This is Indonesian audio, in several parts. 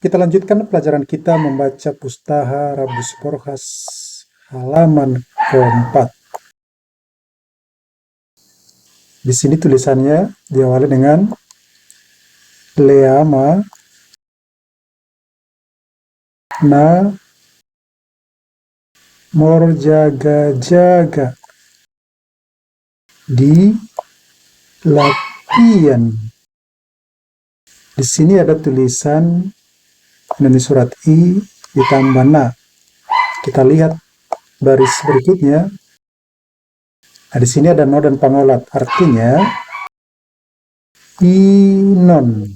Kita lanjutkan pelajaran kita membaca Pustaha Rabu Sporhas halaman keempat. Di sini tulisannya diawali dengan Leama na morjaga-jaga di lapian. Di sini ada tulisan dari surat I ditambah na. Kita lihat baris berikutnya. Nah, di sini ada no dan pangolat. Artinya inon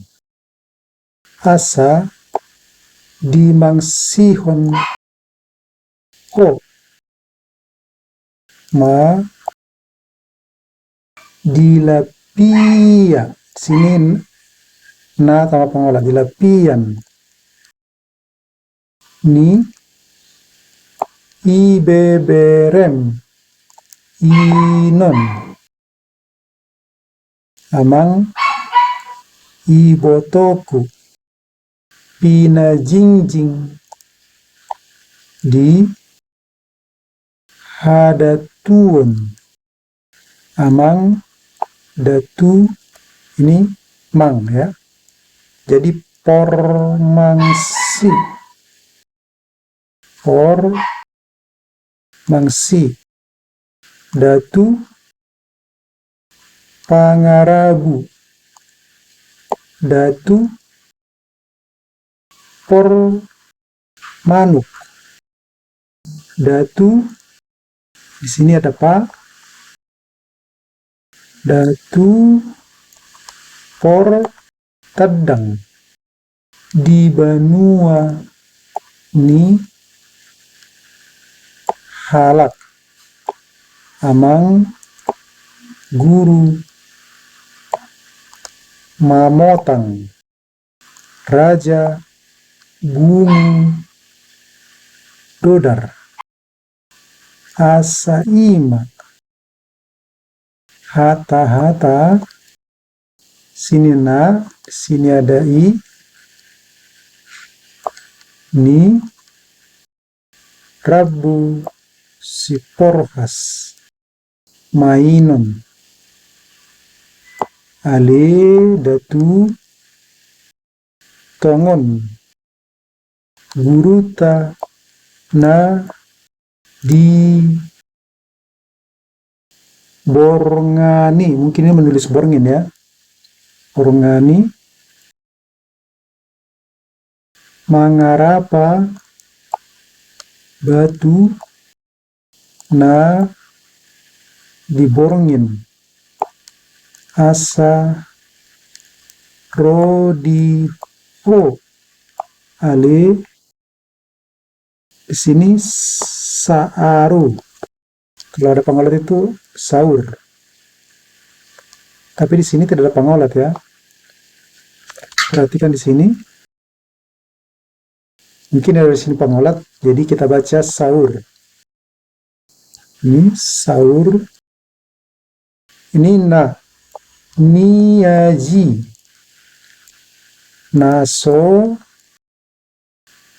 asa dimangsihon ko ma dilapia. Sini na tambah pangolat, dilapian. Ni ibeberem inon amang ibotoku pinajingjing di hadatuun amang datu ini mang ya, jadi pormangsi datu pangaragu datu por manuk datu di sini ada pa datu por tadang di banua ni halak amang guru mamotang raja gunung dodar asaima hata-hata. Sini na, sini ada i, ni Rabu Sporhas mainon ale datu tongon guruta na di borngani, mungkin ini menulis borngin ya, borngani mangarapa batu na diborngin asa rodi ho ale di sini saaru. Kalau ada pangolat itu sahur, tapi di sini tidak ada pangolat ya. Perhatikan di sini, mungkin ada di sini pangolat, jadi kita baca sahur. Ini sahur, ini na niaji naso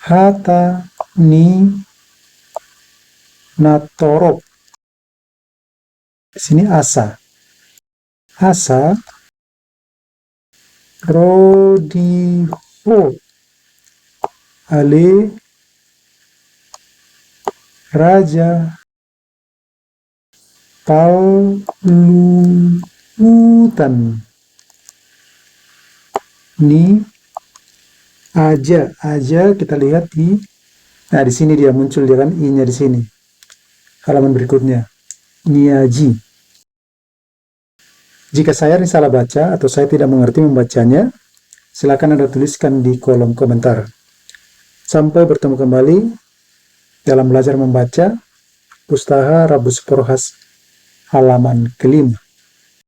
hata ni natorop. Di sini asa rodiho ale raja palutan ni aja kita lihat di, nah di sini dia muncul dia kan i-nya di sini. Halaman berikutnya niaji. Jika saya ini salah baca atau saya tidak mengerti membacanya, silakan Anda tuliskan di kolom komentar. Sampai bertemu kembali dalam belajar membaca Pustaha Rabu Sporhas halaman kelima.